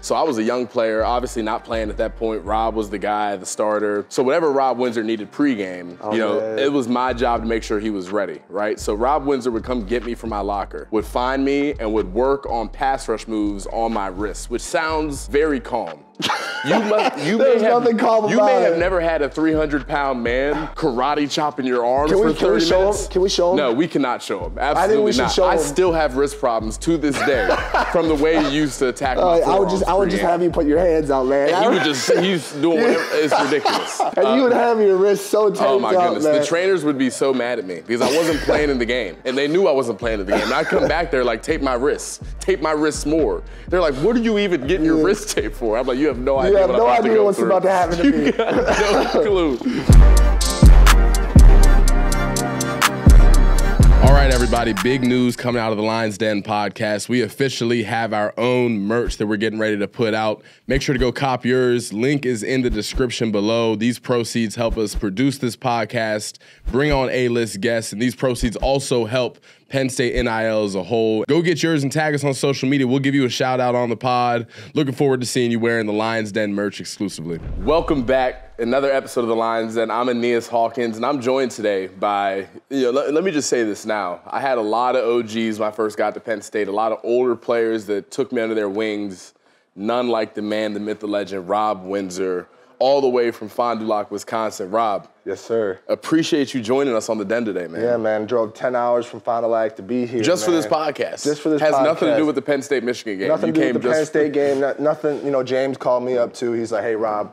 So I was a young player, obviously not playing at that point. Rob was the guy, the starter. So whatever Rob Windsor needed pregame, it was my job to make sure he was ready, right? So Rob Windsor would come get me from my locker, would find me and would work on pass rush moves on my wrist, which sounds very calm. You may have never had a 300-pound man karate chopping your arms for 30 minutes. Can we show him? No, we cannot show him. Absolutely I think we should not. show him. I still have wrist problems to this day from the way he used to attack my forearms. I would just have you put your hands out, man. And he's doing whatever. It's ridiculous. And you would have your wrist so taped Oh my goodness. man. The trainers would be so mad at me because I wasn't playing in the game. And they knew I wasn't playing in the game. And I'd come back there like, tape my wrists more. They're like, what are you even getting your wrist taped for? I'm like, you have no idea. You have no idea what's about to happen to me. You got no clue. All right, everybody, big news coming out of the Lions Den podcast. We officially have our own merch that we're getting ready to put out. Make sure to go cop yours. Link is in the description below. These proceeds help us produce this podcast, bring on A-list guests, and these proceeds also help Penn State NIL as a whole. Go get yours and tag us on social media. We'll give you a shout out on the pod. Looking forward to seeing you wearing the Lions Den merch exclusively. Welcome back. Another episode of the Lions Den. I'm Aeneas Hawkins, and I'm joined today by, let me just say this now. I had a lot of OGs when I first got to Penn State, a lot of older players that took me under their wings. None like the man, the myth, the legend, Rob Windsor, all the way from Fond du Lac, Wisconsin. Rob. Yes, sir. Appreciate you joining us on the Den today, man. Yeah, man. Drove 10 hours from Fond du Lac to be here. Just for this podcast. Just for this Has podcast. nothing to do with the Penn State-Michigan game. Nothing to do with the Penn State game. Nothing, James called me up too. He's like, hey, Rob,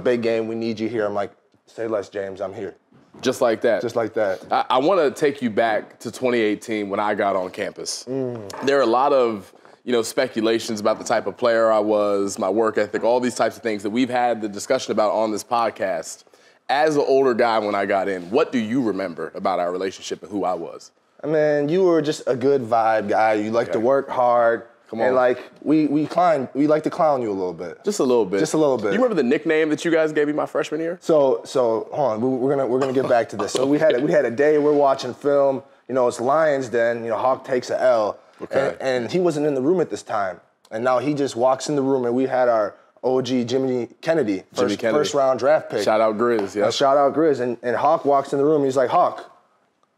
big game, we need you here. I'm like, say less, James, I'm here. Just like that. Just like that. I want to take you back to 2018 when I got on campus. There are a lot of speculations about the type of player I was, my work ethic, all these types of things that we've had the discussion about on this podcast. As an older guy when I got in, what do you remember about our relationship and who I was? I mean, you were just a good vibe guy. You like to work hard. Come on. And we like to clown you a little bit. Just a little bit. Just a little bit. You remember the nickname that you guys gave me my freshman year? So hold on, we're gonna get back to this. So we had a day, we're watching film. It's Lions Den. Hawk takes a L. Okay. And he wasn't in the room at this time. And now he just walks in the room, and we had our OG Jimmy Kennedy, first round draft pick. Shout out Grizz, yeah. Shout out Grizz. And Hawk walks in the room, he's like, Hawk,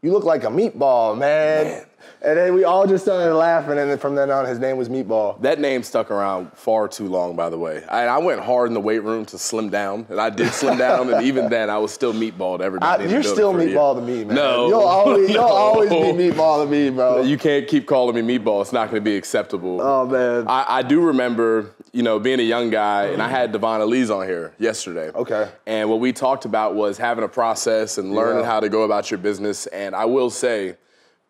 you look like a meatball, man. And then we all just started laughing, and then from then on, his name was Meatball. That name stuck around far too long, by the way. I went hard in the weight room to slim down, and I did slim down, and even then, I was still Meatball to everybody. You're still Meatball to me, man. No. You'll always be Meatball to me, bro. You can't keep calling me Meatball. It's not going to be acceptable. Oh, man. I do remember, being a young guy, and I had Devon Elise on here yesterday. Okay. And what we talked about was having a process and learning how to go about your business, and I will say,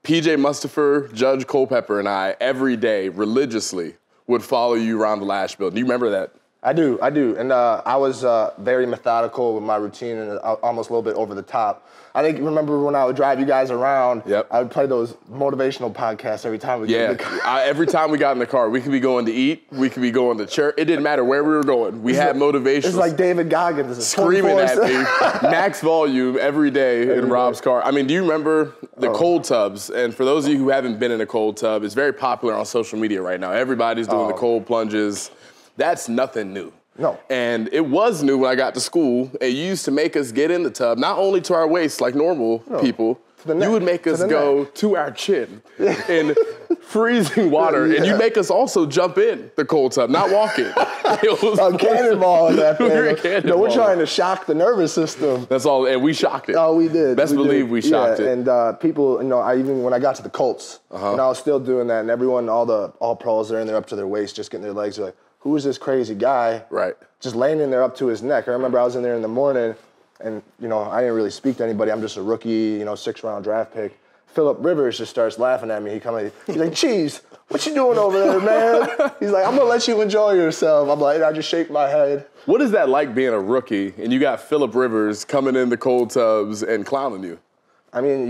PJ Mustipher, Judge Culpepper, and I, every day, religiously, would follow you around the Lash building. Do you remember that? I do. And I was very methodical with my routine and almost a little bit over the top. I think remember when I would drive you guys around, I would play those motivational podcasts every time we get in the car. Every time we got in the car, we could be going to eat, we could be going to church. It didn't matter where we were going. We had motivation. It's like David Goggins screaming at me, max volume every day in Rob's car. I mean, do you remember the cold tubs? And for those of you who haven't been in a cold tub, it's very popular on social media right now. Everybody's doing the cold plunges. That's nothing new. No. And it was new when I got to school, and you used to make us get in the tub, not only to our waist like normal people, you would make us go to our chin in freezing water, and you make us also jump in the cold tub, not walk in. It was a cannonball in that thing. No, we're trying to shock the nervous system. That's all, and we shocked it. Oh, we did. Best believe we shocked it. And people, when I got to the Colts, and I was still doing that, and everyone, all pros, they're in there up to their waist, just getting their legs, they're like, who is this crazy guy? Right. Just laying in there up to his neck. I remember I was in there in the morning, and I didn't really speak to anybody. I'm just a rookie, 6th-round draft pick. Phillip Rivers just starts laughing at me. He's like, "Cheese, what you doing over there, man?" He's like, "I'm gonna let you enjoy yourself." I'm like, I just shake my head. What is that like being a rookie and you got Phillip Rivers coming in the cold tubs and clowning you? I mean,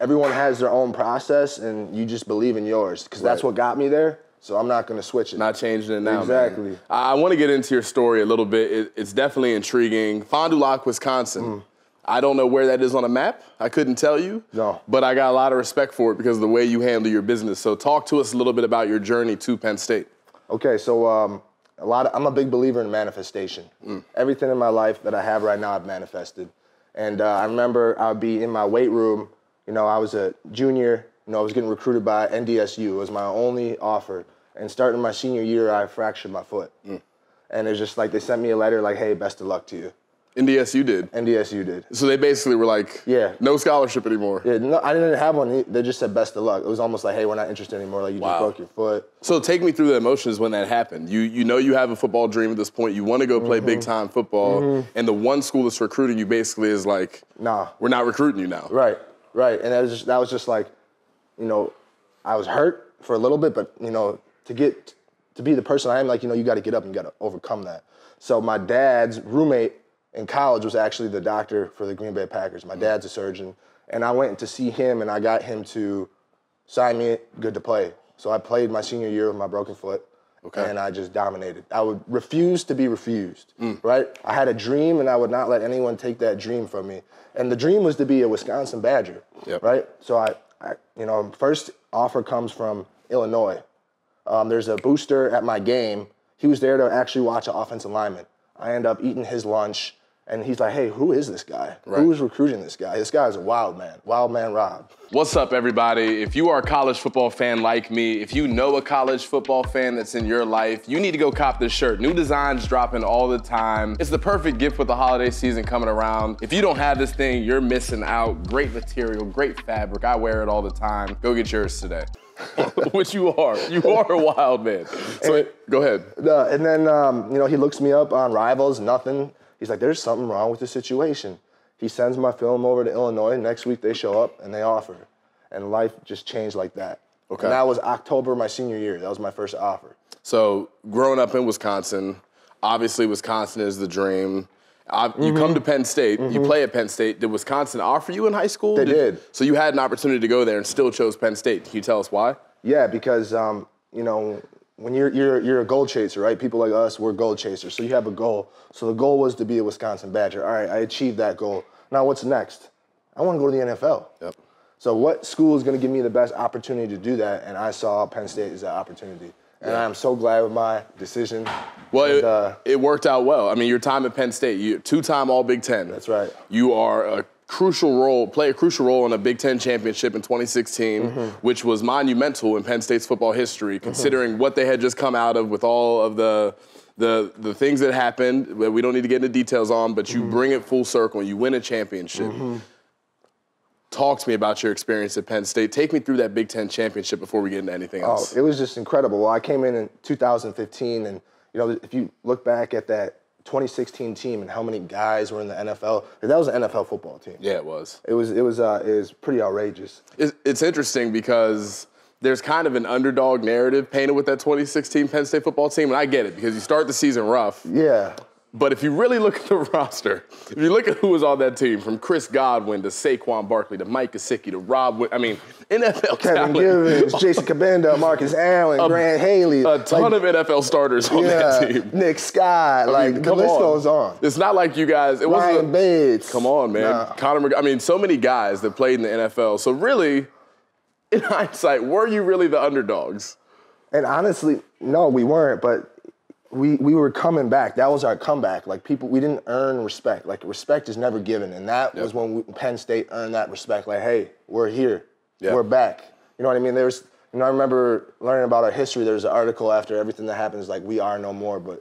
everyone has their own process, and you just believe in yours because that's what got me there. So I'm not going to switch it. Not changing it now, Exactly. Man. I want to get into your story a little bit. It's definitely intriguing. Fond du Lac, Wisconsin. I don't know where that is on a map. I couldn't tell you. No. But I got a lot of respect for it because of the way you handle your business. So talk to us a little bit about your journey to Penn State. Okay, so I'm a big believer in manifestation. Everything in my life that I have right now, I've manifested. And I remember I'd be in my weight room. I was a junior. I was getting recruited by NDSU. It was my only offer. And starting my senior year, I fractured my foot. And it's just like they sent me a letter like, hey, best of luck to you. NDSU did? NDSU did. So they basically were like, no scholarship anymore. Yeah, no, I didn't have one. They just said best of luck. It was almost like, hey, we're not interested anymore. Like, you just broke your foot. So take me through the emotions when that happened. You know you have a football dream at this point. You want to go play big-time football. And the one school that's recruiting you basically is like, nah, we're not recruiting you now. Right. And that was just like, I was hurt for a little bit, but, to be the person I am, like, you got to get up and you got to overcome that. So my dad's roommate in college was actually the doctor for the Green Bay Packers. My dad's a surgeon. And I went to see him, and I got him to sign me good to play. So I played my senior year with my broken foot, and I just dominated. I would refuse to be refused, right? I had a dream, and I would not let anyone take that dream from me. And the dream was to be a Wisconsin Badger, right? So I first offer comes from Illinois. There's a booster at my game. He was there to actually watch an offensive lineman. I end up eating his lunch, and he's like, hey, who is this guy? Who's recruiting this guy? This guy is a wild man Rob. What's up, everybody? If you are a college football fan like me, if you know a college football fan that's in your life, you need to go cop this shirt. New designs dropping all the time. It's the perfect gift with the holiday season coming around. If you don't have this thing, you're missing out. Great material, great fabric. I wear it all the time. Go get yours today. Which you are. You are a wild man. So go ahead. And then, he looks me up on Rivals, nothing. He's like, there's something wrong with the situation. He sends my film over to Illinois. Next week they show up and they offer. And life just changed like that. Okay. And that was October my senior year. That was my first offer. So growing up in Wisconsin, obviously Wisconsin is the dream. You come to Penn State, you play at Penn State. Did Wisconsin offer you in high school? They did. So you had an opportunity to go there and still chose Penn State. Can you tell us why? Yeah, because, when you're a goal chaser, right? People like us, we're goal chasers. So you have a goal. So the goal was to be a Wisconsin Badger. All right, I achieved that goal. Now what's next? I want to go to the NFL. Yep. So what school is going to give me the best opportunity to do that? And I saw Penn State as that opportunity. And I'm so glad with my decision. Well, it worked out well. I mean, your time at Penn State, you two-time All-Big Ten. That's right. You are play a crucial role in a Big Ten championship in 2016, which was monumental in Penn State's football history, considering what they had just come out of with all of the things that happened that we don't need to get into details on, but you bring it full circle and you win a championship. Talk to me about your experience at Penn State. Take me through that Big Ten championship before we get into anything else. Oh, it was just incredible. Well, I came in 2015, and if you look back at that 2016 team and how many guys were in the NFL, that was an NFL football team. Yeah, it was. It was pretty outrageous. It's interesting because there's kind of an underdog narrative painted with that 2016 Penn State football team, and I get it because you start the season rough. Yeah. But if you really look at the roster, if you look at who was on that team, from Chris Godwin to Saquon Barkley to Mike Gesicki to Rob, NFL Kevin talent. Givens, Jason Cabenda, Marcus Allen, Grant Haley. A ton of NFL starters on that team. Nick Scott, the list goes on. It's not like you guys. It Ryan Bates. Come on, man. Nah. Connor so many guys that played in the NFL. So really, in hindsight, were you really the underdogs? And honestly, no, we weren't, but we were coming back. That was our comeback. We didn't earn respect. Respect is never given. And that was when Penn State earned that respect. Hey, we're here. We're back. You know what I mean? I remember learning about our history. There's an article after everything that happens, we are no more.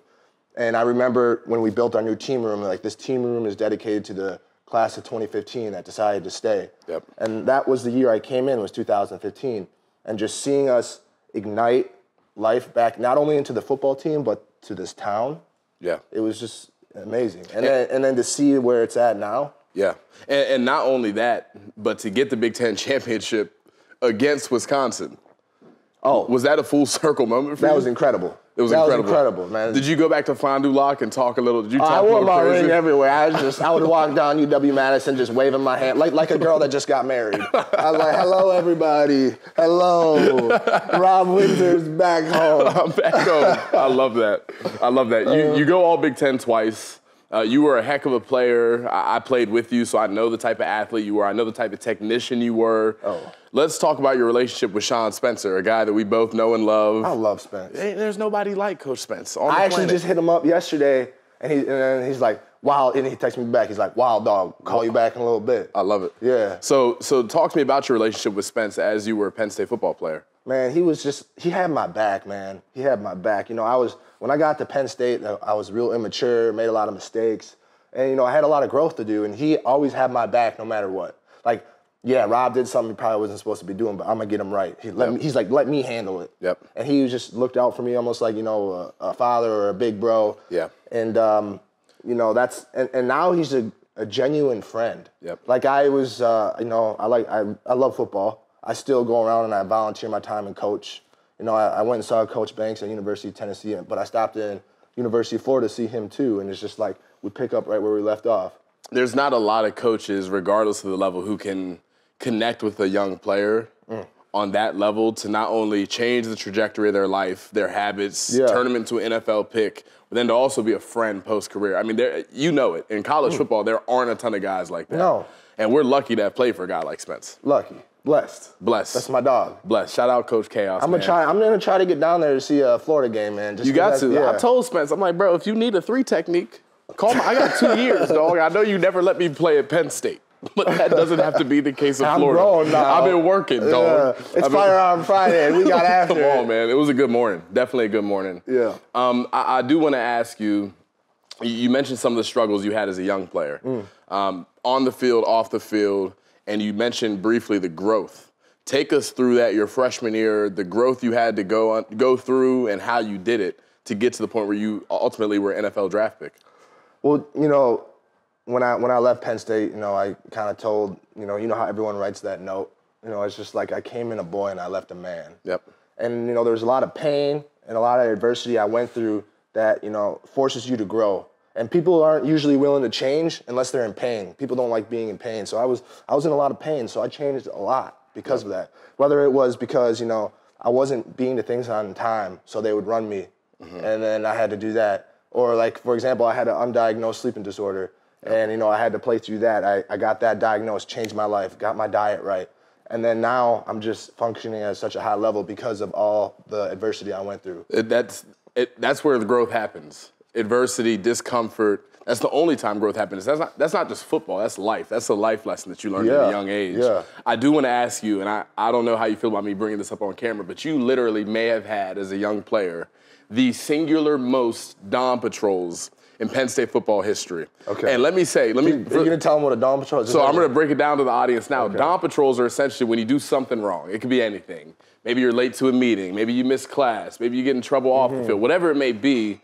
And I remember when we built our new team room, this team room is dedicated to the class of 2015 that decided to stay. Yep. And that was the year I came in, was 2015. And just seeing us ignite life back, not only into the football team, but to this town. Yeah. It was just amazing. And then to see where it's at now. Yeah. And not only that, but to get the Big Ten championship against Wisconsin. Oh. Was that a full circle moment for you? That was incredible. It was incredible, man. Did you go back to Fond du Lac and talk a little? Did you talk I wore my crazy? ring everywhere. I would walk down UW-Madison just waving my hand like a girl that just got married. I was like, hello, everybody. Hello. Rob Windsor's back home. I'm back home. I love that. You go all Big Ten twice. You were a heck of a player. I played with you, so I know the type of athlete you were. I know the type of technician you were. Let's talk about your relationship with Sean Spencer, a guy that we both know and love. I love Spence. There's nobody like Coach Spence on the I actually planet. just hit him up yesterday, and then he's like, wow, and he texted me back. He's like, wow, dog, call you back in a little bit. I love it. Yeah. So talk to me about your relationship with Spence as you were a Penn State football player. Man, he had my back, man. He had my back. You know, when I got to Penn State, I was real immature, made a lot of mistakes. And, you know, I had a lot of growth to do, and he always had my back no matter what. Like, yeah, Rob did something he probably wasn't supposed to be doing, but I'm going to get him right. He's like, let me handle it. Yep. And he just looked out for me almost like, you know, a father or a big bro. Yeah. And, you know, and now he's a genuine friend. Yep. Like I was, you know, I love football. I still go around and I volunteer my time and coach. You know, I went and saw Coach Banks at University of Tennessee, but I stopped in University of Florida to see him too, and it's just like we pick up right where we left off. There's not a lot of coaches, regardless of the level, who can connect with a young player on that level to not only change the trajectory of their life, their habits, turn them into an NFL pick, but then to also be a friend post-career. I mean, you know it. In college football, there aren't a ton of guys like that. No. And we're lucky to have played for a guy like Spence. Lucky. Blessed. That's my dog. Blessed. Shout out Coach Chaos. I'm gonna try to get down there to see a Florida game, man. You got to. Yeah. I told Spence, I'm like, bro, if you need a 3 technique, call me. I got 2 years, dog. I know you never let me play at Penn State, but that doesn't have to be the case of Florida. I'm grown now. I've been working, dog. It's Firearm Friday, and we got after it. Come on, man. It was a good morning. Definitely a good morning. Yeah. I do want to ask you, you mentioned some of the struggles you had as a young player, on the field, off the field, and you mentioned briefly the growth. Take us through that your freshman year, the growth you had to go through, and how you did it to get to the point where you ultimately were an NFL draft pick. Well, you know, when I left Penn State, you know, I kind of told, you know how everyone writes that note. You know, it's just like I came in a boy and I left a man. Yep. And, you know, there was a lot of pain and a lot of adversity I went through that, you know, forces you to grow. And people aren't usually willing to change unless they're in pain. People don't like being in pain. So I was in a lot of pain, so I changed a lot because of that. Whether it was because, you know, I wasn't being to things on time, so they would run me, and then I had to do that. Or like, for example, I had an undiagnosed sleeping disorder, and, you know, I had to play through that. I got that diagnosed, changed my life, got my diet right. And then now I'm just functioning at such a high level because of all the adversity I went through. That's where the growth happens. Adversity, discomfort. That's the only time growth happens. That's not just football. That's life. That's a life lesson that you learned at a young age. Yeah. I do want to ask you, and I don't know how you feel about me bringing this up on camera, but you literally may have had, as a young player, the singular most Dawn patrols in Penn State football history. Okay. And let me say, Are you going to tell them what a Dawn patrol is? So I'm going to break it down to the audience now. Okay. Dawn patrols are essentially when you do something wrong. It could be anything. Maybe you're late to a meeting. Maybe you miss class. Maybe you get in trouble off the field. Whatever it may be,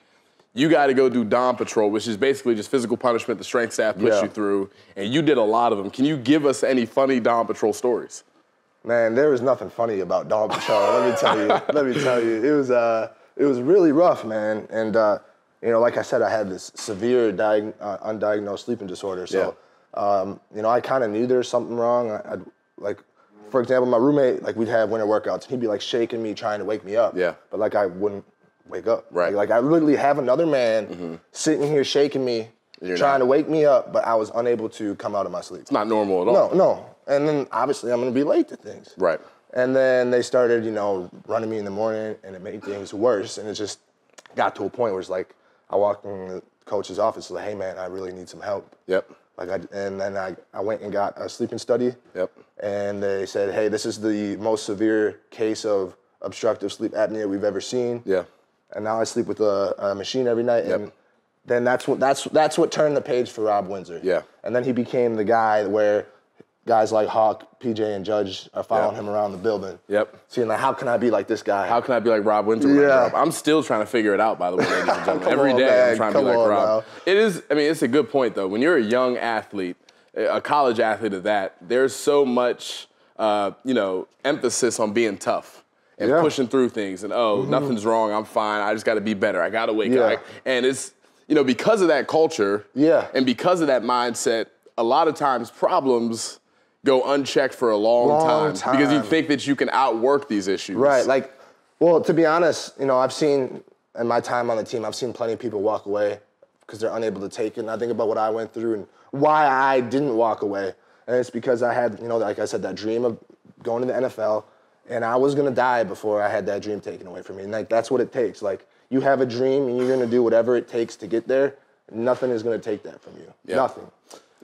you got to go do Dawn Patrol, which is basically just physical punishment the strength staff puts you through, and you did a lot of them. Can you give us any funny Dawn Patrol stories? Man, there was nothing funny about Dawn Patrol. Let me tell you. It was really rough, man. And you know, like I said, I had this severe undiagnosed sleeping disorder. So you know, I kind of knew there was something wrong. Like, for example, my roommate, like, we'd have winter workouts, and he'd be like shaking me, trying to wake me up. Yeah. But like I wouldn't wake up. Right. Like I literally have another man sitting here shaking me, trying to wake me up, but I was unable to come out of my sleep. It's not normal at all. No. And then obviously I'm gonna be late to things. Right. And then they started, you know, running me in the morning, and it made things worse. And it just got to a point where it's like, I walked in the coach's office, like, hey man, I really need some help. Yep. And then I went and got a sleeping study. Yep. And they said, hey, this is the most severe case of obstructive sleep apnea we've ever seen. Yeah. And now I sleep with a machine every night. Yep. And then that's what turned the page for Rob Windsor. Yeah. And then he became the guy where guys like Hawk, PJ, and Judge are following him around the building. Yep. Seeing like, how can I be like this guy? How can I be like Rob Windsor? Yeah. I'm still trying to figure it out, by the way, ladies and gentlemen. Every day I'm trying to be like Rob. It is, I mean, it's a good point, though. When you're a young athlete, a college athlete at that, there's so much, you know, emphasis on being tough and pushing through things. And, nothing's wrong. I'm fine. I just got to be better. I got to wake up. And it's, you know, because of that culture and because of that mindset, a lot of times problems go unchecked for a long time because you think that you can outwork these issues. Right. Like, well, to be honest, you know, I've seen, in my time on the team, I've seen plenty of people walk away because they're unable to take it. And I think about what I went through and why I didn't walk away. And it's because I had, like I said, that dream of going to the NFL, and I was gonna die before I had that dream taken away from me. And like that's what it takes. Like you have a dream and you're gonna do whatever it takes to get there. Nothing is gonna take that from you. Yeah. Nothing.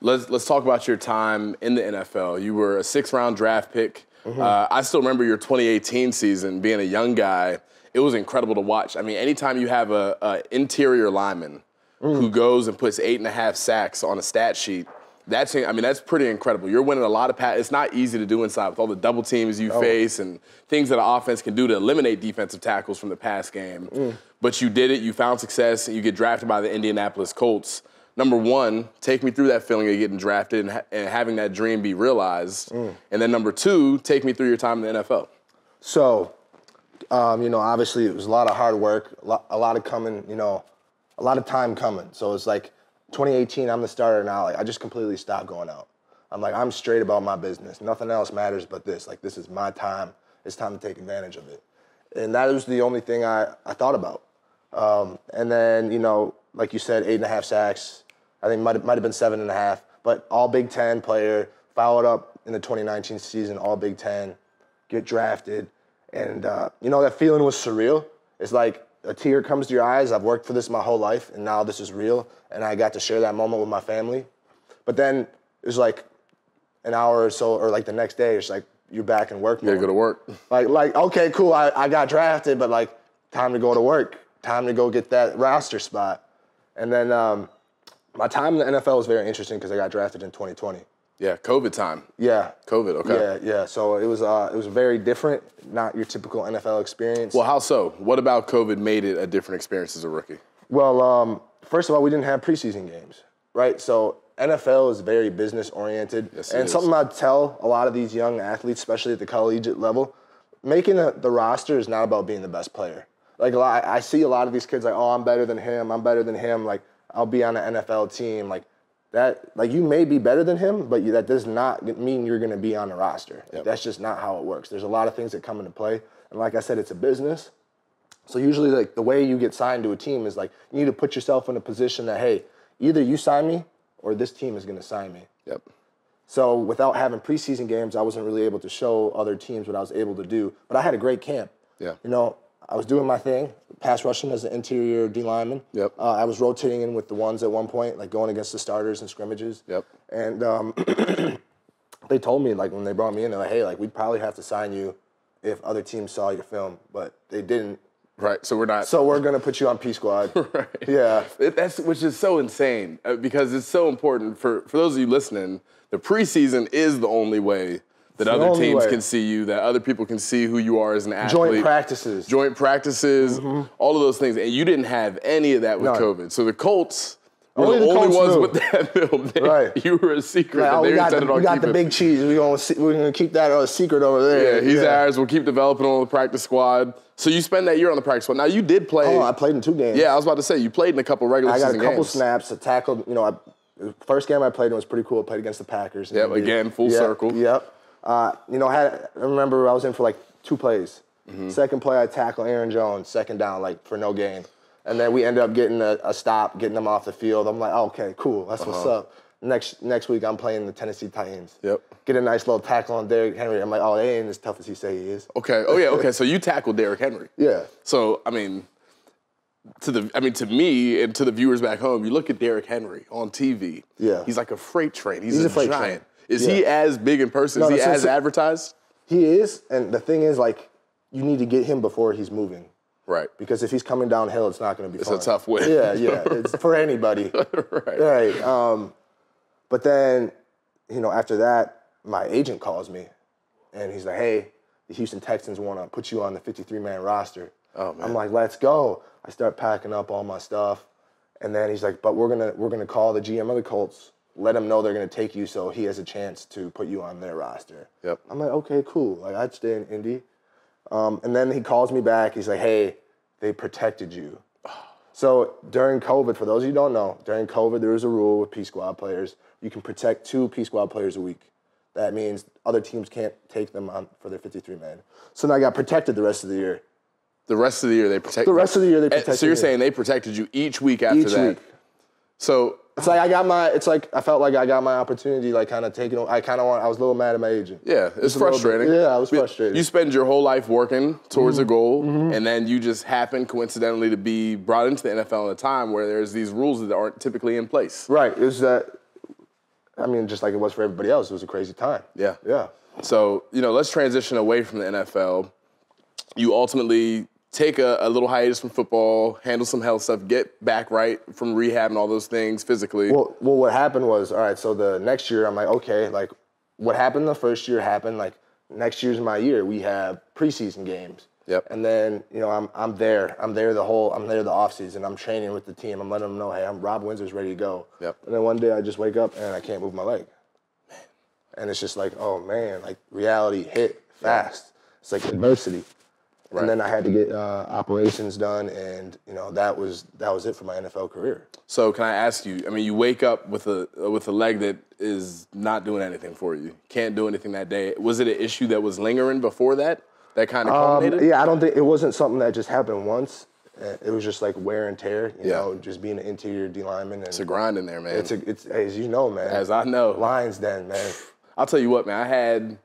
Let's talk about your time in the NFL. You were a 6th-round draft pick. I still remember your 2018 season. Being a young guy, it was incredible to watch. I mean, anytime you have a interior lineman who goes and puts 8.5 sacks on a stat sheet, that's pretty incredible. You're winning a lot of passes. It's not easy to do inside with all the double teams you face and things that an offense can do to eliminate defensive tackles from the pass game. But you did it. You found success. And you get drafted by the Indianapolis Colts. Number one, take me through that feeling of getting drafted and having that dream be realized. And then number two, take me through your time in the NFL. So, obviously it was a lot of hard work, a lot of time coming. So it's like 2018, I'm the starter now. Like I just completely stopped going out. I'm like, I'm straight about my business. Nothing else matters but this. Like this is my time. It's time to take advantage of it. And that was the only thing I thought about. And then, like you said, 8.5 sacks. I think might have been 7.5, but all Big Ten player, followed up in the 2019 season, all Big Ten, get drafted. And, that feeling was surreal. It's like a tear comes to your eyes. I've worked for this my whole life, and now this is real, and I got to share that moment with my family. But then it was like an hour or so, or like the next day, it's like you're back in work mode. You gotta go to work. Like okay, cool, I got drafted, but like time to go to work, time to go get that roster spot. And then my time in the NFL was very interesting because I got drafted in 2020. Yeah, COVID time. Yeah. COVID, okay. Yeah. So it was very different, not your typical NFL experience. Well, how so? What about COVID made it a different experience as a rookie? Well, first of all, we didn't have preseason games, right? So NFL is very business-oriented. Yes, and something I'd tell a lot of these young athletes, especially at the collegiate level, making the roster is not about being the best player. Like I see a lot of these kids like, oh, I'm better than him. Like, I'll be on an NFL team. Like that, like you may be better than him, but that does not mean you're going to be on the roster. Yep. That's just not how it works. There's a lot of things that come into play. And like I said, it's a business. So usually like the way you get signed to a team is like you need to put yourself in a position that, hey, either you sign me or this team is going to sign me. Yep. So without having preseason games, I wasn't really able to show other teams what I was able to do. But I had a great camp. Yeah. I was doing my thing, pass rushing as an interior D lineman. Yep. I was rotating in with the ones at one point, like going against the starters and scrimmages. Yep. And they told me, like, when they brought me in, they're like, hey, like, we'd probably have to sign you if other teams saw your film, but they didn't. Right, so we're not. So we're going to put you on P Squad. Right. Yeah. Which is so insane because it's so important for those of you listening, the preseason is the only way that other teams can see you, that other people can see who you are as an athlete. Joint practices, all of those things. And you didn't have any of that with COVID. So the Colts were the only ones with that film. Right. You were a secret. Like, we got the big cheese. We're gonna keep that a secret over there. Yeah, he's ours. We'll keep developing on the practice squad. So you spend that year on the practice squad. Now you did play. Oh, I played in 2 games. Yeah, I was about to say, you played in a couple regular season games. I got a couple snaps. I tackled, the first game I played in was pretty cool. I played against the Packers. Yep, again, full circle. Yep. I remember I was in for like 2 plays. Second play, I tackled Aaron Jones, second down, like for no gain. And then we ended up getting a stop, getting them off the field. I'm like, oh, okay, cool, that's what's up. Next week, I'm playing the Tennessee Titans. Yep. Get a nice little tackle on Derrick Henry. I'm like, oh, they ain't as tough as he say he is. Okay. Oh yeah. Okay. So you tackled Derrick Henry. Yeah. So to me and to the viewers back home, you look at Derrick Henry on TV. Yeah. He's like a freight train. He's a freight giant. train. Is he as big in person? Is he as advertised? He is, and the thing is, like, you need to get him before he's moving. Right. Because if he's coming downhill, it's not going to be fun. It's a tough win. Yeah. It's for anybody. Right. But then, after that, my agent calls me, and he's like, hey, the Houston Texans want to put you on the 53-man roster. Oh, man. I'm like, let's go. I start packing up all my stuff, and then he's like, but we're gonna call the GM of the Colts, let him know they're going to take you so he has a chance to put you on their roster. Yep. I'm like, okay, cool. Like, I'd stay in Indy. And then he calls me back. He's like, hey, they protected you. So during COVID, for those of you who don't know, during COVID, there was a rule with P Squad players. You can protect 2 P Squad players a week. That means other teams can't take them on for their 53-man. So then I got protected the rest of the year. The rest of the year they protected. The rest of the year they protected. So you're saying they protected you each week after that? Each week. So it's like I felt like I got my opportunity, like kind of taken. I was a little mad at my agent. Yeah, it's frustrating. I was frustrated. You spend your whole life working towards a goal, and then you just happen coincidentally to be brought into the NFL at a time where there's these rules that aren't typically in place. Right. It was just like it was for everybody else. It was a crazy time. Yeah. Yeah. So, let's transition away from the NFL. You ultimately take a little hiatus from football, handle some health stuff, get back right from rehab and all those things physically. Well, what happened was, all right, so the next year, I'm like, okay, like, what happened the first year happened, like, next year's my year. We have preseason games. Yep. And then, I'm there. I'm there the offseason. I'm training with the team. I'm letting them know, hey, Rob Windsor's ready to go. Yep. And then one day I just wake up and I can't move my leg. Man. And it's just like, oh, man, like, reality hit fast. It's like adversity. Right. And then I had to get operations done, and that was it for my NFL career. So can I ask you? I mean, you wake up with a leg that is not doing anything for you. Can't do anything that day. Was it an issue that was lingering before that? That kind of culminated? Yeah, I don't think it wasn't something that just happened once. It was just like wear and tear. You know, just being an interior D lineman. And it's a grind in there, man. It's as you know, man. As I know, Lions Den, man. I'll tell you what, man.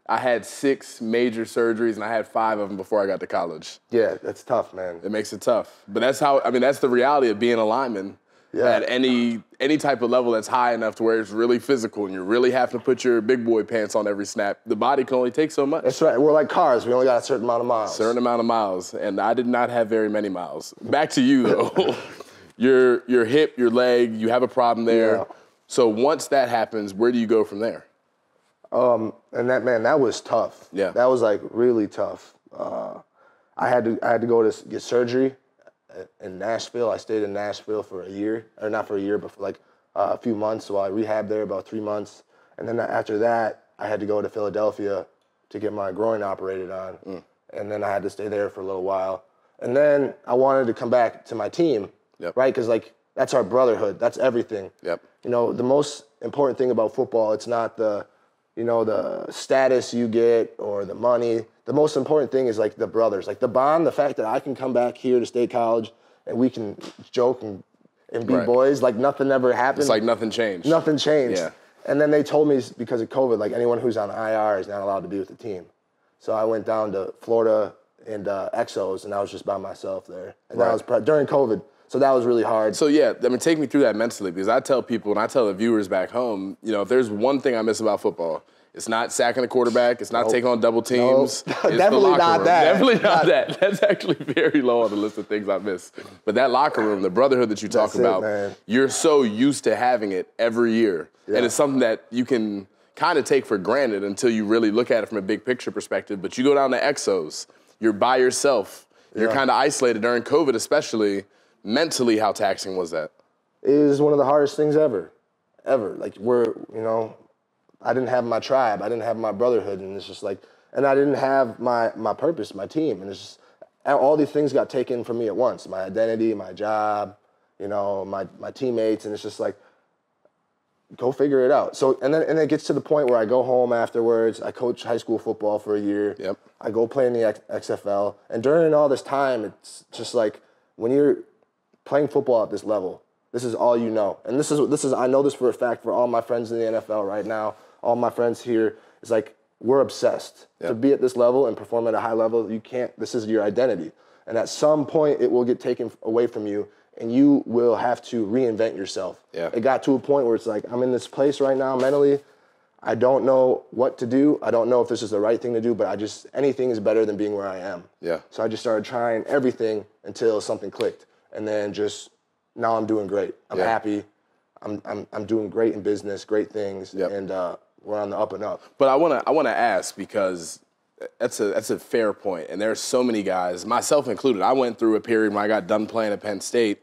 I had 6 major surgeries, and I had 5 of them before I got to college. Yeah, that's tough, man. It makes it tough. But that's the reality of being a lineman at any type of level that's high enough to where it's really physical and you're really having to put your big boy pants on every snap. The body can only take so much. That's right. We're like cars. We only got a certain amount of miles. And I did not have very many miles. Back to you, though. your hip, your leg, you have a problem there. Yeah. So once that happens, where do you go from there? And that was tough. Yeah. That was like really tough. I had to go to get surgery in Nashville. I stayed in Nashville for a year, or not for a year, but for like a few months. So I rehabbed there about 3 months. And then after that, I had to go to Philadelphia to get my groin operated on. And then I had to stay there for a little while. And then I wanted to come back to my team, right? Because like that's our brotherhood. That's everything. Yep. The most important thing about football, it's not the status you get or the money. The most important thing is like the brothers, like the bond, the fact that I can come back here to State College and we can joke and be boys, like nothing ever happened. It's like nothing changed. Nothing changed. Yeah. And then they told me because of COVID, like anyone who's on IR is not allowed to be with the team. So I went down to Florida and Exos, and I was just by myself there. And that was during COVID. So that was really hard. So yeah, take me through that mentally, because I tell people and I tell the viewers back home, if there's one thing I miss about football, it's not sacking the quarterback, it's not taking on double teams. It's definitely not that. Definitely not that. That's actually very low on the list of things I miss. But that locker room, the brotherhood that you talk about, you're so used to having it every year. Yeah. And it's something that you can kind of take for granted until you really look at it from a big picture perspective. But you go down to Exos, you're by yourself. You're kind of isolated during COVID, especially. Mentally, how taxing was that? It was one of the hardest things ever. Like I didn't have my tribe. I didn't have my brotherhood. And it's just like, and I didn't have my purpose, my team. And it's just, all these things got taken from me at once. My identity, my job, my teammates. And it's just like, go figure it out. So, and it gets to the point where I go home afterwards. I coach high school football for a year. Yep. I go play in the XFL. And during all this time, it's just like, when you're playing football at this level, this is all you know. And this is I know this for a fact for all my friends in the NFL right now, all my friends here, it's like we're obsessed. Yep. To be at this level and perform at a high level, this is your identity. And at some point it will get taken away from you and you will have to reinvent yourself. Yeah. It got to a point where it's like, I'm in this place right now mentally, I don't know what to do. I don't know if this is the right thing to do, but anything is better than being where I am. Yeah. So I just started trying everything until something clicked. And then now I'm doing great. I'm happy. I'm doing great in business, great things, and we're on the up and up. But I wanna ask, because that's a fair point. And there's so many guys, myself included. I went through a period when I got done playing at Penn State.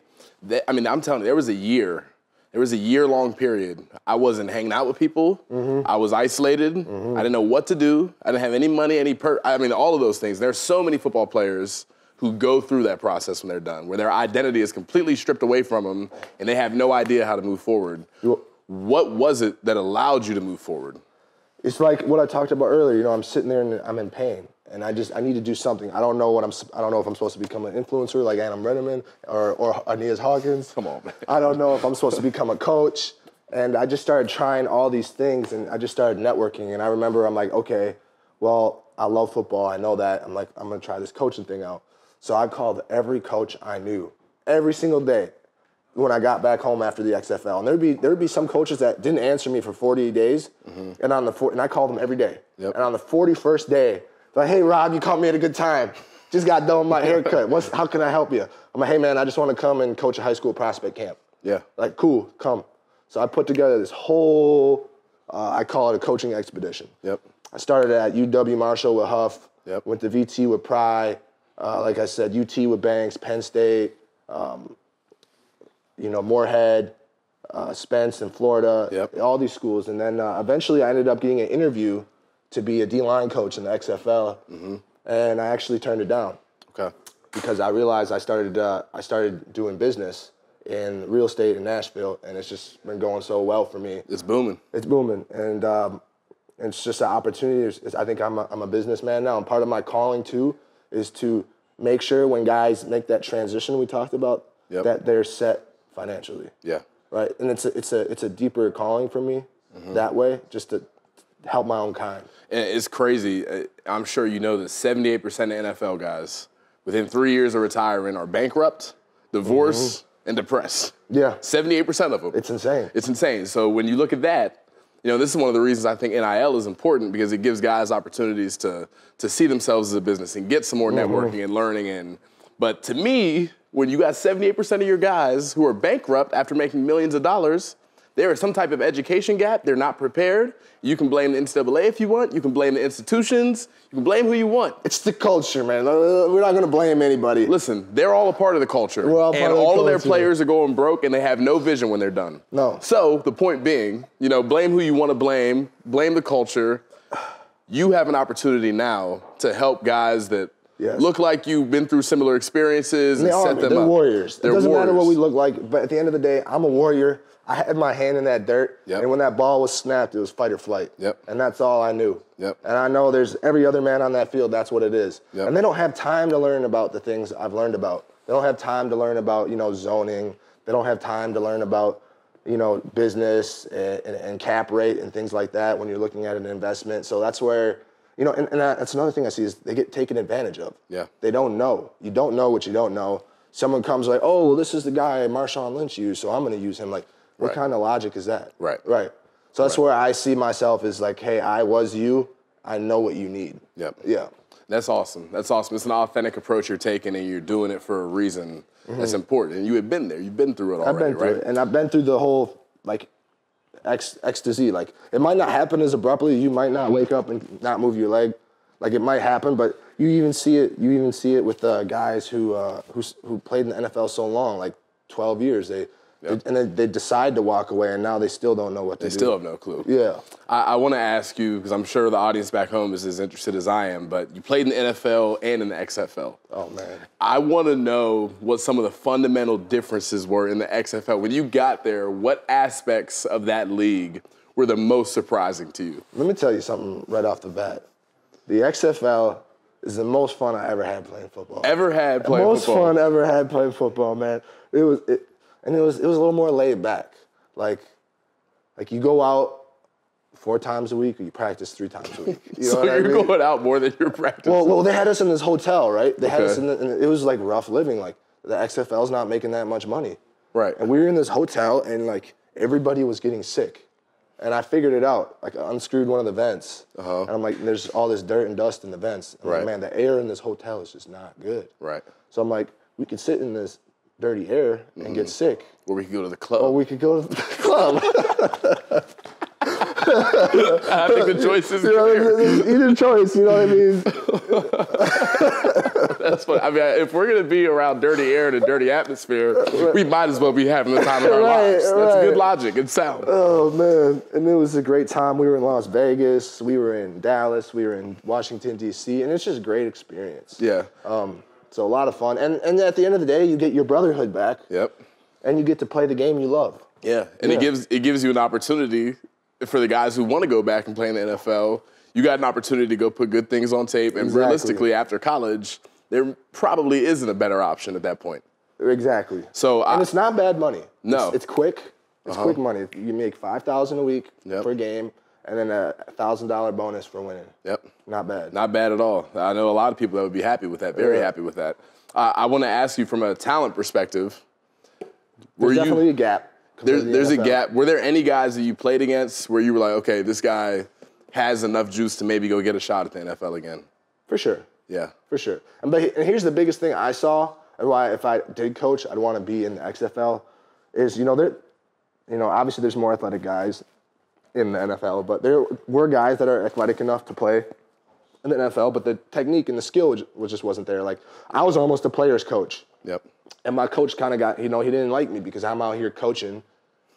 I'm telling you, there was a year-long period. I wasn't hanging out with people. Mm-hmm. I was isolated. Mm-hmm. I didn't know what to do. I didn't have any money, all of those things. There's so many football players who go through that process when they're done, where their identity is completely stripped away from them and they have no idea how to move forward. What was it that allowed you to move forward? It's like what I talked about earlier. I'm sitting there and I'm in pain. And I need to do something. I don't know if I'm supposed to become an influencer like Adam Redeman or Aeneas Hawkins. Come on, man. I don't know if I'm supposed to become a coach. And I just started trying all these things, and I just started networking. And I remember I'm like, okay, well, I love football. I know that. I'm like, I'm going to try this coaching thing out. So I called every coach I knew every single day when I got back home after the XFL. And there'd be some coaches that didn't answer me for 40 days, and I called them every day. Yep. And on the 41st day, they're like, hey, Rob, you caught me at a good time. Just got done with my haircut. How can I help you? I'm like, hey, man, I just want to come and coach a high school prospect camp. Yeah. Like, cool, come. So I put together this whole, I call it a coaching expedition. Yep. I started at UW Marshall with Huff, Yep. went to VT with Pry, like I said, UT with Banks, Penn State, Moorhead, Spence in Florida, Yep. all these schools. And then eventually I ended up getting an interview to be a D-line coach in the XFL, and I actually turned it down. Okay. Because I realized I started doing business in real estate in Nashville, and it's just been going so well for me. It's booming. It's booming, and it's just an opportunity. I think I'm a businessman now, and part of my calling too is to make sure when guys make that transition we talked about, Yep. that they're set financially. Yeah. Right, and it's a deeper calling for me that way, just to help my own kind. And it's crazy. I'm sure you know that 78% of NFL guys within 3 years of retiring are bankrupt, divorced, and depressed. Yeah. 78% of them. It's insane. It's insane. So when you look at that, this is one of the reasons I think NIL is important, because it gives guys opportunities to see themselves as a business and get some more networking and learning. But to me, when you got 78% of your guys who are bankrupt after making millions of dollars, there is some type of education gap. They're not prepared. You can blame the NCAA if you want. You can blame the institutions. You can blame who you want. It's the culture, man. We're not going to blame anybody. Listen, they're all a part of the culture. We're all part and of the all of their culture. players are going broke, and they have no vision when they're done. No. So the point being, blame who you want to blame the culture. You have an opportunity now to help guys that look like you've been through similar experiences and set them up. They're warriors. They're it doesn't matter what warriors. we look like, but at the end of the day, I'm a warrior. I had my hand in that dirt, and when that ball was snapped, it was fight or flight. Yep. And that's all I knew. Yep. And I know there's every other man on that field, that's what it is. Yep. And they don't have time to learn about the things I've learned about. They don't have time to learn about, zoning. They don't have time to learn about, business and cap rate and things like that when you're looking at an investment. So that's where, and that's another thing I see is they get taken advantage of. Yeah. They don't know. You don't know what you don't know. Someone comes like, oh, well, this is the guy Marshawn Lynch used, so I'm going to use him. Like, what kind of logic is that? Right. Right. So that's where I see myself as like, hey, I was you. I know what you need. Yep. Yeah. That's awesome. That's awesome. It's an authentic approach you're taking, and you're doing it for a reason that's important. And you had been there. You've been through it already, I've been through it. And I've been through the whole, like, X to Z. Like, it might not happen as abruptly. You might not wake up and not move your leg. Like, it might happen, but you even see it. You even see it with guys who played in the NFL so long, like 12 years. And then they decide to walk away, and now they still don't know what to do. They still have no clue. Yeah. I want to ask you, because I'm sure the audience back home is as interested as I am, but you played in the NFL and in the XFL. Oh, man. I want to know what some of the fundamental differences were in the XFL. When you got there, what aspects of that league were the most surprising to you? Let me tell you something right off the bat. The XFL is the most fun I ever had playing football. Ever had playing football? Most fun I ever had playing football, man. It was a little more laid back. Like you go out 4 times a week, or you practice 3 times a week. You know So what I you're mean? going out more than you're practicing. Well, they had us in this hotel, right? They had us and it was like rough living. Like the XFL's not making that much money. Right. And we were in this hotel, and like everybody was getting sick. And I figured it out. Like, I unscrewed one of the vents. And I'm like, there's all this dirt and dust in the vents. I'm like, man, the air in this hotel is just not good. Right. So I'm like, we could sit in this dirty air and get sick. Or we could go to the club. Or we could go to the club. I think the choice is Either choice, you know what I mean? That's what I mean. If we're gonna be around dirty air and a dirty atmosphere, we might as well be having the time of our lives. That's good logic. It's sound. Oh man, and it was a great time. We were in Las Vegas, we were in Dallas, we were in Washington D.C., and it's just a great experience. Yeah. So a lot of fun, and at the end of the day, you get your brotherhood back. Yep. And you get to play the game you love. Yeah, and it gives you an opportunity for the guys who want to go back and play in the NFL. you got an opportunity to go put good things on tape. And realistically, after college, there probably isn't a better option at that point. Exactly. So and it's not bad money. No. It's quick. It's quick money. You make $5,000 a week per game, and then a $1,000 bonus for winning. Yep. Not bad. Not bad at all. I know a lot of people that would be happy with that, very happy with that. I want to ask you from a talent perspective. There's definitely a gap. There's a gap. Were there any guys that you played against where you were like, okay, this guy has enough juice to maybe go get a shot at the NFL again? For sure. Yeah. For sure. And here's the biggest thing I saw, and why if I did coach, I'd want to be in the XFL, is, obviously there's more athletic guys in the NFL, but there were guys that are athletic enough to play in the NFL, but the technique and the skill just wasn't there. Like, I was almost a player's coach. Yep. And my coach kind of got, he didn't like me because I'm out here coaching.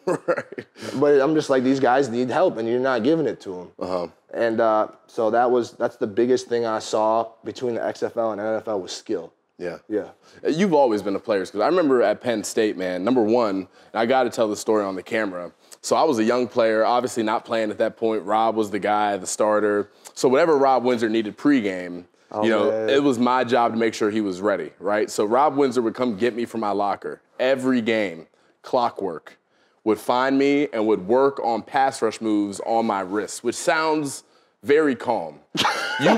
Right. But I'm just like, these guys need help, and you're not giving it to them. And so that's the biggest thing I saw between the XFL and NFL was skill. Yeah. Yeah. You've always been a player's coach. I remember at Penn State, man, number one, and I got to tell the story on the camera. So I was a young player, obviously not playing at that point. Rob was the guy, the starter. So whatever Rob Windsor needed pregame, it was my job to make sure he was ready, right? So Rob Windsor would come get me from my locker every game, clockwork, would find me and would work on pass rush moves on my wrist, which sounds very calm. You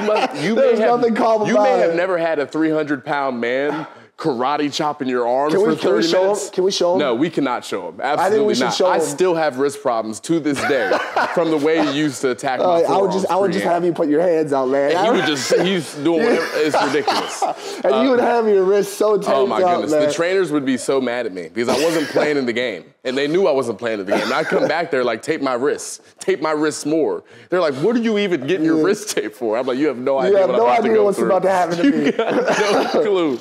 may have never had a 300-pound man karate chopping your arms for 30 minutes. Can we show him? No, we cannot show him. Absolutely I think we should not. show him. I still have wrist problems to this day from the way he used to attack my forearms. I would just have you put your hands out, man. And he's doing whatever. It's ridiculous. And you would have your wrist so taped out, oh my goodness. man. The trainers would be so mad at me because I wasn't playing in the game. And they knew I wasn't playing in the game. And I'd come back there like, tape my wrists more. They're like, what are you even getting your wrist taped for? I'm like, you have no idea what I'm about to go what's through. about to happen to me. You got no clue.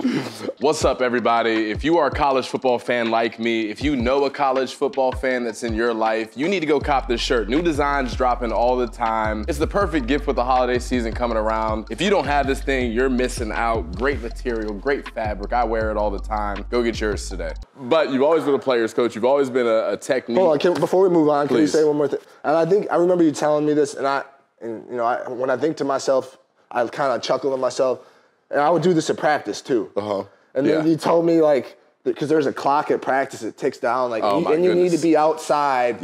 What's up, everybody? If you are a college football fan like me, if you know a college football fan that's in your life, you need to go cop this shirt. New designs dropping all the time. It's the perfect gift with the holiday season coming around. If you don't have this thing, you're missing out. Great material, great fabric. I wear it all the time. Go get yours today. But you've always been a player's coach. You've always been a technique. Hold on, before we move on, Please. can you say one more thing? And I remember you telling me this, and when I think to myself, I kind of chuckle to myself, and I would do this at practice too. And then you told me, like, because there's a clock at practice, it ticks down, like, you need to be outside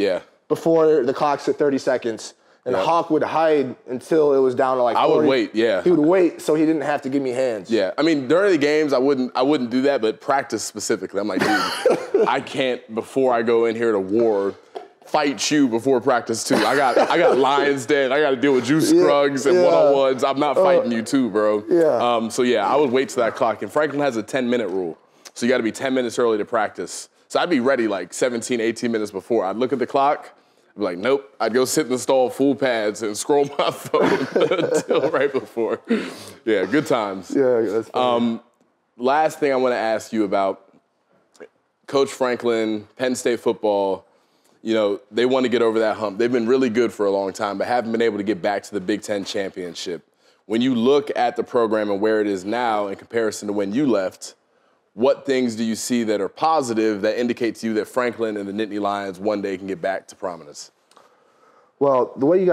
before the clock's at 30 seconds. And Hawk would hide until it was down to like 40. I would wait, He would wait so he didn't have to give me hands. Yeah, I mean, during the games, I wouldn't do that, but practice specifically, I'm like, dude, I can't, before I go in here to war, fight you before practice too. I got Lions Den. I got to deal with Juice Scruggs and one-on-ones. I'm not fighting you too, bro. I would wait till that clock. And Franklin has a 10-minute rule. So you got to be 10 minutes early to practice. So I'd be ready like 17, 18 minutes before. I'd look at the clock. I'd be like, nope. I'd go sit in the stall full pads and scroll my phone until right before. Yeah, good times. Yeah, that's funny. Last thing I want to ask you about, Coach Franklin, Penn State football, they want to get over that hump. They've been really good for a long time, but haven't been able to get back to the Big Ten championship. When you look at the program and where it is now in comparison to when you left, what things do you see that are positive that indicate to you that Franklin and the Nittany Lions one day can get back to prominence? Well, the way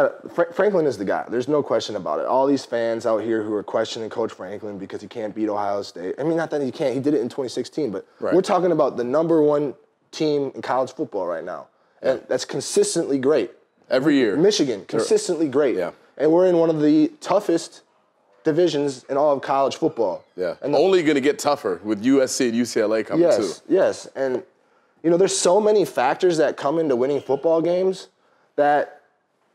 Franklin is the guy. There's no question about it. All these fans out here who are questioning Coach Franklin because he can't beat Ohio State. I mean, not that he can't. He did it in 2016, but we're talking about the number one team in college football right now. And that's consistently great. Every year. Michigan, consistently great. Yeah. And we're in one of the toughest divisions in all of college football. Yeah. And only going to get tougher with USC and UCLA coming too. Yes. And, there's so many factors that come into winning football games that,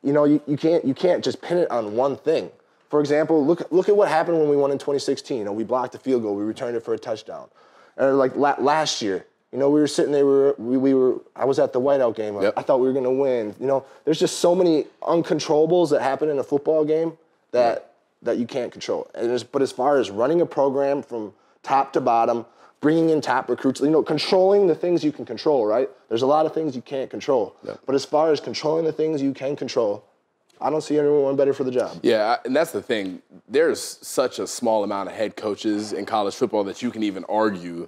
you can't just pin it on one thing. For example, look at what happened when we won in 2016. We blocked a field goal. We returned it for a touchdown. And like last year, we were sitting there. I was at the whiteout game. I thought we were going to win. There's just so many uncontrollables that happen in a football game that you can't control. But as far as running a program from top to bottom, bringing in top recruits, controlling the things you can control, right? There's a lot of things you can't control. Yeah. But as far as controlling the things you can control, I don't see anyone better for the job. Yeah, and that's the thing. There's such a small amount of head coaches in college football that you can even argue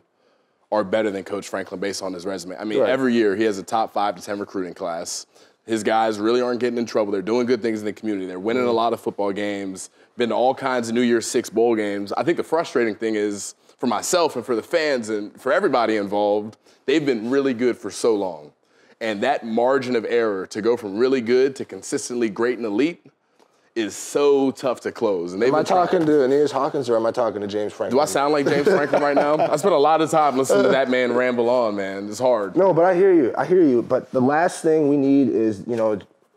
are better than Coach Franklin based on his resume. I mean, every year he has a top 5 to 10 recruiting class. His guys really aren't getting in trouble. They're doing good things in the community. They're winning a lot of football games, been to all kinds of New Year's Six bowl games. I think the frustrating thing is, for myself and for the fans and for everybody involved, they've been really good for so long. And that margin of error to go from really good to consistently great and elite is so tough to close. And am I talking to Aeneas Hawkins or am I talking to James Franklin? Do I sound like James Franklin right now? I spent a lot of time listening to that man ramble on, man. It's hard. No, but I hear you. But the last thing we need is,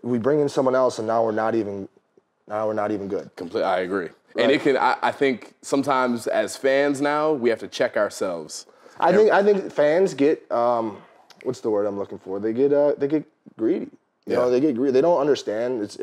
we bring in someone else and now we're not even good. I agree. Right. And I think sometimes as fans now, we have to check ourselves. I think fans get, what's the word I'm looking for? They get greedy. They get greedy. They don't understand.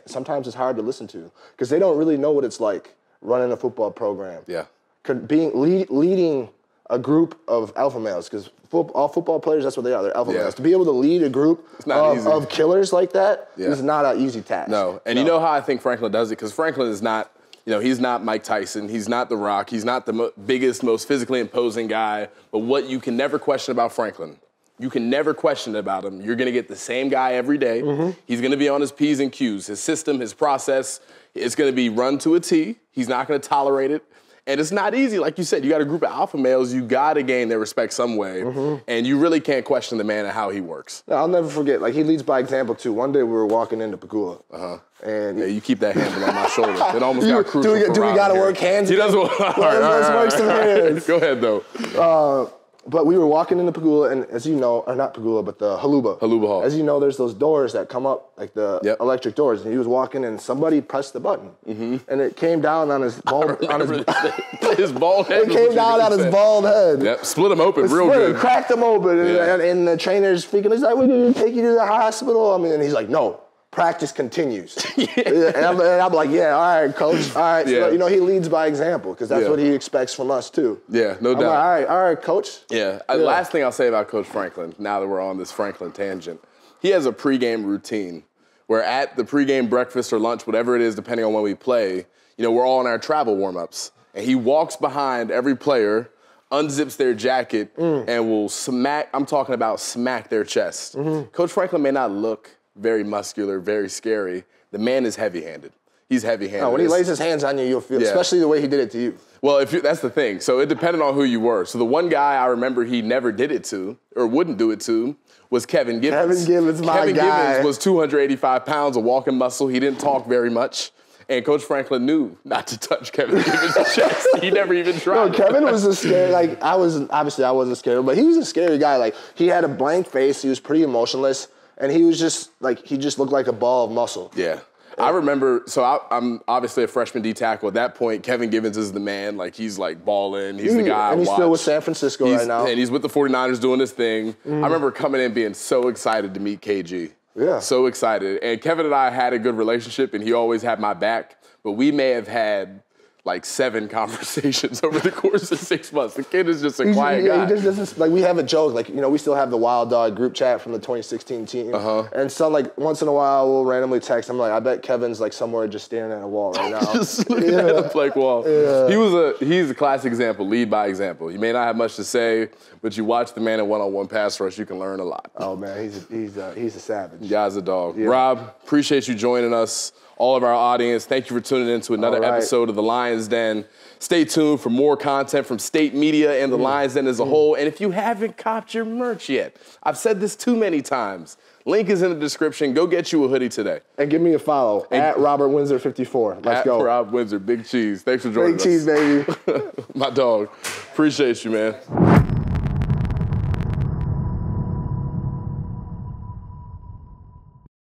Sometimes it's hard to listen to because they don't really know what it's like running a football program. Yeah. Leading a group of alpha males, because all football players, that's what they are. They're alpha males. To be able to lead a group of killers like that is not an easy task. No. And you know how I think Franklin does it? Because Franklin is not, he's not Mike Tyson. He's not The Rock. He's not the biggest, most physically imposing guy. But what you can never question about Franklin, you can never question about him. You're going to get the same guy every day. Mm-hmm. He's going to be on his P's and Q's. His system, his process, it's going to be run to a T. He's not going to tolerate it. And it's not easy. Like you said, you got a group of alpha males. You got to gain their respect some way. Mm-hmm. And you really can't question the man and how he works. No, I'll never forget. He leads by example, too. One day we were walking into Pagula. Uh-huh. And you keep that handle on my shoulder. It almost got crucial. Do we got to work hands? He doesn't. Let's work some hands. Go ahead, though. But we were walking into Pagula, and as you know, or not Pagula, but the Haluba. Haluba Hall. As you know, there's those doors that come up, like the electric doors. And he was walking, and somebody pressed the button. Mm-hmm. And it came down on his bald his bald head. It came down on his bald head. Yep, split him open real good. Cracked him open. Yeah. And the trainer's speaking. He's like, we're going to take you to the hospital. And he's like, no. Practice continues. And I'm like, yeah, all right, coach. All right. So, he leads by example because that's what he expects from us, too. Yeah, no doubt. Like, all right, coach. Yeah. Last thing I'll say about Coach Franklin, now that we're on this Franklin tangent, he has a pregame routine where at the pregame breakfast or lunch, whatever it is, depending on when we play, we're all in our travel warm-ups. And he walks behind every player, unzips their jacket, and will smack their chest. Mm-hmm. Coach Franklin may not look very muscular, very scary. The man is heavy-handed. He's heavy-handed. No, when he lays his hands on you, you'll feel, especially the way he did it to you. Well, that's the thing. So it depended on who you were. So the one guy I remember he never did it to, or wouldn't do it to, was Kevin Gibbons. Kevin Gibbons, my guy. Kevin Gibbons was 285 pounds, a walking muscle. He didn't talk very much. And Coach Franklin knew not to touch Kevin Gibbons' chest. He never even tried. No, Kevin was a scary, I wasn't scared, but he was a scary guy. He had a blank face. He was pretty emotionless. And he was just, he just looked like a ball of muscle. Yeah. I remember, I'm obviously a freshman D tackle. At that point, Kevin Gibbons is the man. He's balling. He's the guy. And he's still with San Francisco right now. And he's with the 49ers doing his thing. Mm. I remember coming in being so excited to meet KG. Yeah. So excited. And Kevin and I had a good relationship, and he always had my back. But we may have had 7 conversations over the course of 6 months. The kid is just a quiet guy. He just doesn't, we have a joke, we still have the Wild Dog group chat from the 2016 team. Uh-huh. And once in a while, we'll randomly text. I'm like, I bet Kevin's somewhere just staring at a wall right now. Just looking at a blank wall. Yeah. He's a classic example, lead by example. You may not have much to say, but you watch the man in one-on-one pass rush, you can learn a lot. Oh man, he's a savage. The guy's a dog. Yeah. Rob, appreciate you joining us. All of our audience, thank you for tuning in to another episode of The Lion's Den. Stay tuned for more content from State Media and The Lion's Den as a whole. And if you haven't copped your merch yet, I've said this too many times. Link is in the description. Go get you a hoodie today. And give me a follow at Robert Windsor 54. Let's go. Rob Windsor, Big Cheese. Thanks for joining us. Big Cheese, baby. My dog. Appreciate you, man.